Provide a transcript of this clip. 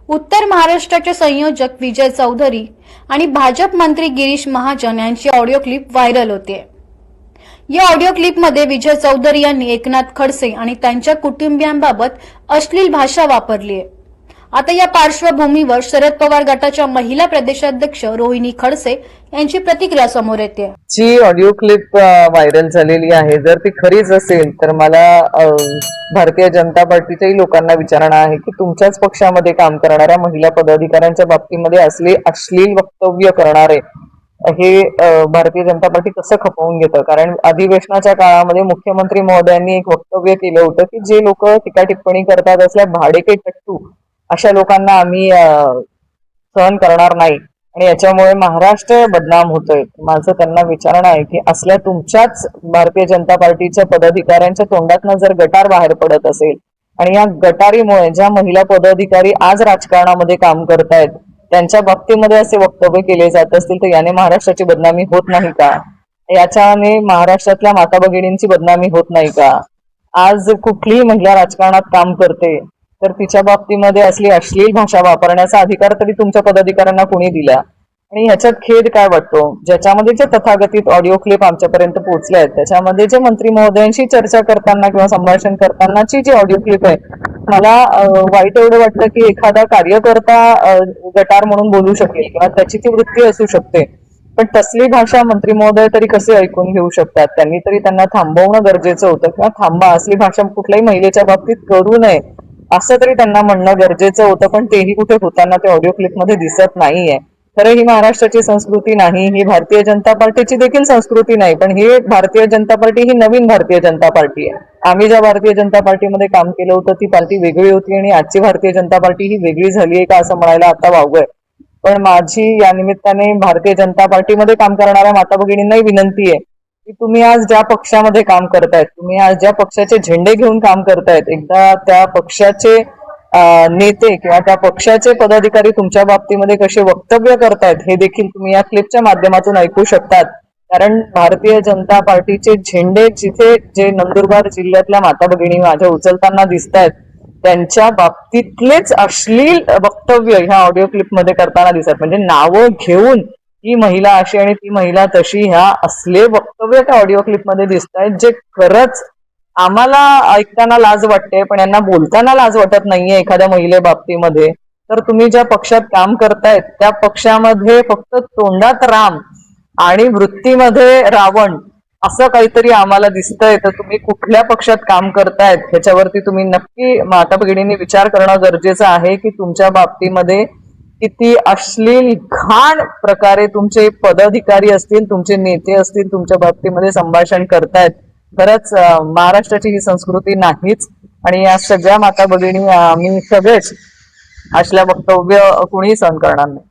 उत्तर महाराष्ट्राचे संयोजक विजय चौधरी आणि भाजप मंत्री गिरीश महाजन यांची ऑडिओ क्लिप व्हायरल होते। या ऑडिओ क्लिपमध्ये विजय चौधरी यांनी एकनाथ खडसे आणि त्यांच्या कुटुंबियांबाबत अश्लील भाषा वापरली आहे। आता या पार्श्वभूमीवर शरद पवार गटाच्या महिला प्रदेशाध्यक्ष रोहिणी खडसे यांची प्रतिक्रिया समोर येते। जी ऑडिओ क्लिप व्हायरल झालेली आहे, जर ती खरीच असेल तर मला भारतीय जनता पार्टीच्याही लोकांना विचारणं आहे की तुमच्याच पक्षामध्ये काम करणाऱ्या महिला पदाधिकाऱ्यांच्या बाबतीमध्ये असले अश्लील वक्तव्य करणारे हे भारतीय जनता पार्टी कसं खपवून घेतं। कारण अधिवेशनाच्या काळामध्ये मुख्यमंत्री महोदयांनी एक वक्तव्य केलं होतं की जे लोक टीका टिप्पणी करतात असल्या भाडेके टट्टू अशा लोकांना आम्ही सहन करणार नाही आणि याच्यामुळे महाराष्ट्र बदनाम होतोय। माझं त्यांना विचारणं आहे की असल्या तुमच्याच भारतीय जनता पार्टीच्या पदाधिकाऱ्यांच्या तोंडातनं जर गटार बाहेर पडत असेल आणि या गटारीमुळे ज्या महिला पदाधिकारी आज राजकारणामध्ये काम करतायत त्यांच्या बाबतीमध्ये असे वक्तव्य केले जात असतील तर याने महाराष्ट्राची बदनामी होत नाही का? याच्याने महाराष्ट्रातल्या माता भगिनींची बदनामी होत नाही का? आज कुठलीही महिला राजकारणात काम करते तर तिच्या बाबतीमध्ये असली अश्लील भाषा वापरण्याचा अधिकार तरी तुमच्या पदाधिकाऱ्यांना कोणी दिला? आणि ह्याच्यात खेद काय वाटतो, ज्याच्यामध्ये जे तथागतित ऑडिओ क्लिप आमच्यापर्यंत पोहोचले आहेत त्याच्यामध्ये जे मंत्री महोदयांशी चर्चा करताना किंवा संभाषण करतानाची जी ऑडिओ क्लिप आहे, मला वाईट एवढं वाटतं की एखादा कार्यकर्ता गटार म्हणून बोलू शकेल किंवा त्याची ती वृत्ती असू शकते, पण तसली भाषा मंत्री महोदय तरी कसे ऐकून घेऊ शकतात? त्यांनी तरी त्यांना थांबवणं गरजेचं होतं किंवा थांबा, असली भाषा कुठल्याही महिलेच्या बाबतीत करू नये असं तरी त्यांना म्हणणं गरजेचं होतं, पण तेही कुठे होताना ते ऑडिओ क्लिप मध्ये दिसत नाहीये। खरं ही महाराष्ट्राची संस्कृती नाही, ही भारतीय जनता पार्टीची देखील संस्कृती नाही, पण ही भारतीय जनता पार्टी ही नवीन भारतीय जनता पार्टी आहे। आम्ही ज्या भारतीय जनता पार्टीमध्ये काम केलं होतं ती पार्टी वेगळी होती आणि आजची भारतीय जनता पार्टी ही वेगळी झाली आहे का असं म्हणायला आता वावगंय। पण माझी या निमित्ताने भारतीय जनता पार्टीमध्ये काम करणाऱ्या माता भगिनींनाही विनंती आहे की तुम्ही आज ज्या पक्षामध्ये काम करतायत, तुम्ही आज ज्या पक्षाचे झेंडे घेऊन काम करतायत, एकदा त्या पक्षाचे नेते किंवा त्या पक्षाचे पदाधिकारी तुमच्या बाबतीमध्ये कसे वक्तव्य करतायत हे देखील तुम्ही या क्लिपच्या माध्यमातून ऐकू शकतात। कारण भारतीय जनता पार्टीचे झेंडे जिथे जे नंदुरबार जिल्ह्यातल्या माता भगिनी माझ्या उचलताना दिसत आहेत त्यांच्या बाबतीतलेच अश्लील वक्तव्य ह्या ऑडिओ क्लिप मध्ये करताना दिसत, म्हणजे नावं घेऊन ही महिला अशी आणि ती महिला तशी, ह्या असले वक्तव्य त्या ऑडिओ क्लिप मध्ये दिसत आहेत जे खरंच आम्हाला ऐकताना लाज वाटते, पण यांना बोलताना लाज वाटत नाहीये एखाद्या महिले बाबतीमध्ये। तर तुम्ही ज्या पक्षात काम करतायत त्या पक्षामध्ये फक्त तोंडात राम आणि वृत्तीमध्ये रावण असं काहीतरी आम्हाला दिसतंय, तर तुम्ही कुठल्या पक्षात काम करतायत ह्याच्यावरती तुम्ही नक्की माता भगिनींनी विचार करणं गरजेचं आहे की तुमच्या बाबतीमध्ये किती अश्लील घाण प्रकारे तुमचे पदाधिकारी असतील, तुमचे नेते असतील, तुमच्या बाबतीमध्ये संभाषण करतायत। खरंच महाराष्ट्राची ही संस्कृती नाहीच आणि या सगळ्या माता भगिनी आम्ही सगळेच असल्या वक्तव्य कोणीही सहन करणार नाही।